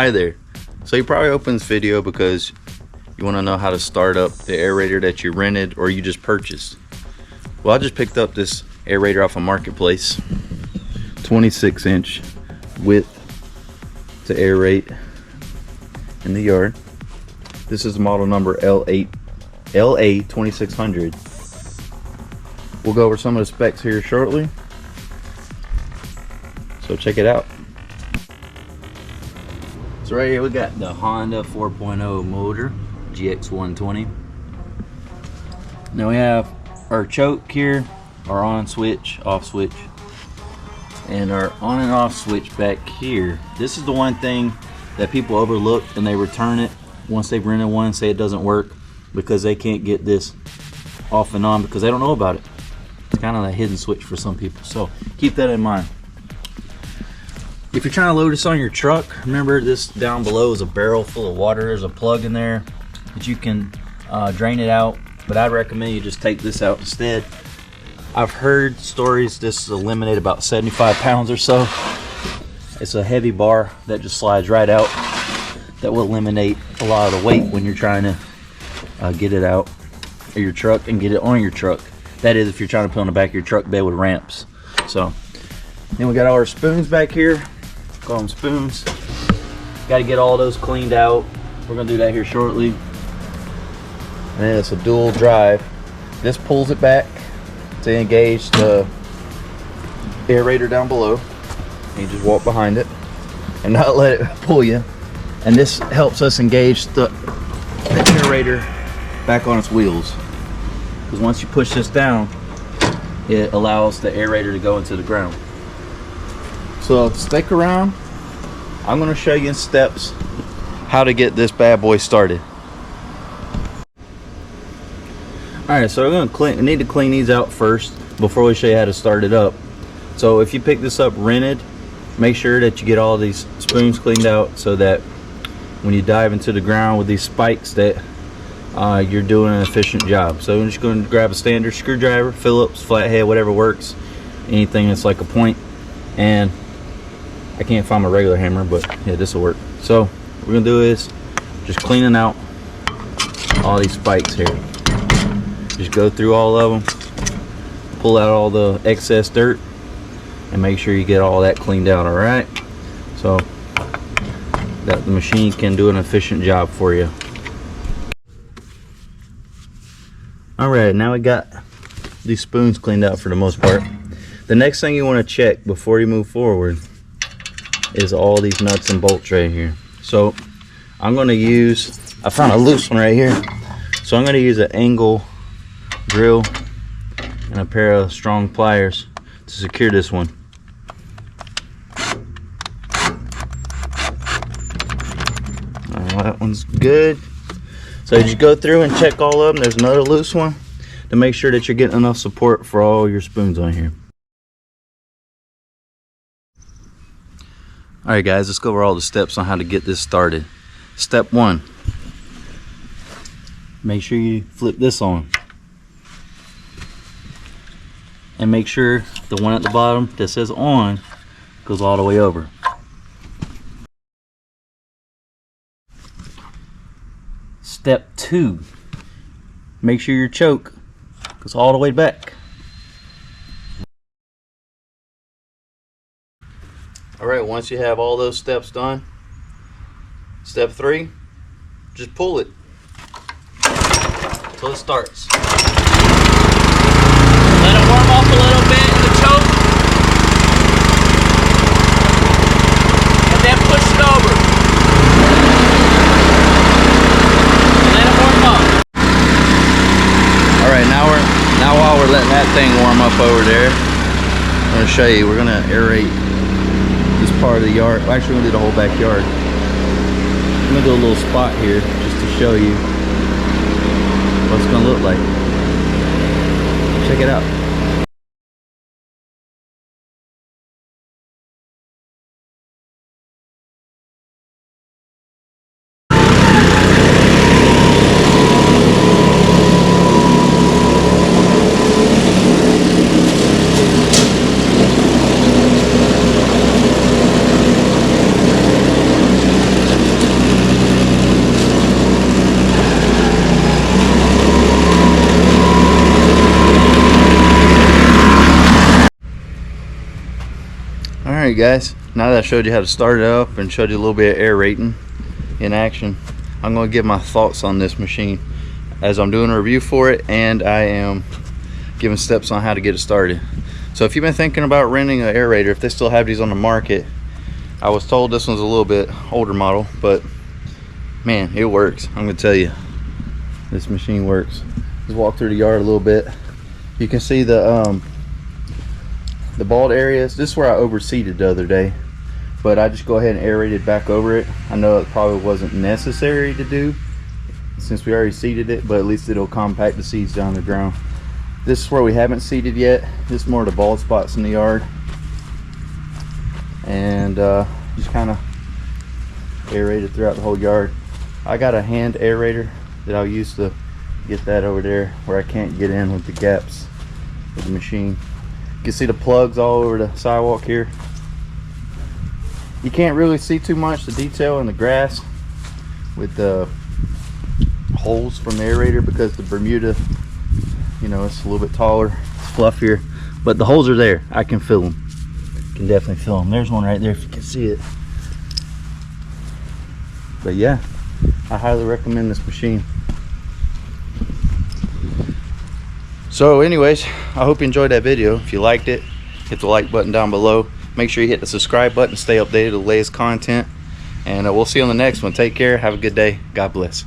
Hi there. So you probably opened this video because you want to know how to start up the aerator that you rented or you just purchased. Well, I just picked up this aerator off a marketplace, 26-inch width to aerate in the yard. This is model number LA2600. We'll go over some of the specs here shortly, so check it out. So right here we got the Honda 4.0 motor, GX120. Now we have our choke here, our on switch, off switch, and our on and off switch back here. This is the one thing that people overlook and they return it once they've rented one, say it doesn't work because they can't get this off and on because they don't know about it. It's kind of a hidden switch for some people, so keep that in mind. If you're trying to load this on your truck, remember this down below is a barrel full of water. There's a plug in there that you can drain it out, but I'd recommend you just take this out instead. I've heard stories this will eliminate about 75 pounds or so. It's a heavy bar that just slides right out. That will eliminate a lot of the weight when you're trying to get it out of your truck and get it on your truck. That is if you're trying to put on the back of your truck bed with ramps. So then we got all our spoons back here. Call them spoons. Got to get all those cleaned out. We're gonna do that here shortly. And then it's a dual drive. This pulls it back to engage the aerator down below. And you just walk behind it and not let it pull you. And this helps us engage the aerator back on its wheels. Because once you push this down, it allows the aerator to go into the ground. So stick around. I'm going to show you in steps how to get this bad boy started. Alright, so we're going to need to clean these out first before we show you how to start it up. So if you pick this up rented, make sure that you get all these spoons cleaned out so that when you dive into the ground with these spikes that you're doing an efficient job. So I'm just going to grab a standard screwdriver, Phillips, flathead, whatever works, anything that's like a point, and I can't find my regular hammer, but yeah, this will work. So what we're gonna do is just cleaning out all these spikes here. Just go through all of them, pull out all the excess dirt, and make sure you get all that cleaned out. All right, so that the machine can do an efficient job for you. All right, now we got these spoons cleaned out for the most part. The next thing you want to check before you move forward is all these nuts and bolts right here. So I'm going to use, I found a loose one right here, so I'm going to use an angle drill and a pair of strong pliers to secure this one. That one's good. So you just go through and check all of them. There's another loose one to make sure that you're getting enough support for all your spoons on here. Alright guys, let's go over all the steps on how to get this started. Step 1, make sure you flip this on. And make sure the one at the bottom that says on goes all the way over. Step 2, make sure your choke goes all the way back. Alright, once you have all those steps done, step 3, just pull it until it starts. Let it warm up a little bit in the choke, and then push it over. Let it warm up. Alright, now while we're letting that thing warm up over there, I'm going to show you, we're going to aerate this part of the yard. Well, actually, we're going to do the whole backyard. I'm going to do a little spot here just to show you what it's going to look like. Check it out. Alright guys, now that I showed you how to start it up and showed you a little bit of aerating in action, I'm going to give my thoughts on this machine as I'm doing a review for it, and I am giving steps on how to get it started. So if you've been thinking about renting an aerator, if they still have these on the market, I was told this one's a little bit older model, but man, it works. I'm going to tell you, this machine works. Let's walk through the yard a little bit. You can see the bald areas. This is where I overseeded the other day, but I just go ahead and aerated back over it. I know it probably wasn't necessary to do since we already seeded it, but at least it'll compact the seeds down the ground. This is where we haven't seeded yet. This is more of the bald spots in the yard, and just kind of aerated throughout the whole yard. I got a hand aerator that I'll use to get that over there where I can't get in with the gaps of the machine. You can see the plugs all over the sidewalk here. You can't really see too much the detail in the grass with the holes from the aerator because the Bermuda, you know, it's a little bit taller, it's fluffier, but the holes are there. I can feel them. Can definitely feel them. There's one right there if you can see it. But yeah, I highly recommend this machine. So anyways, I hope you enjoyed that video. If you liked it, hit the like button down below. Make sure you hit the subscribe button to stay updated with the latest content, and we'll see you on the next one. Take care, have a good day, God bless.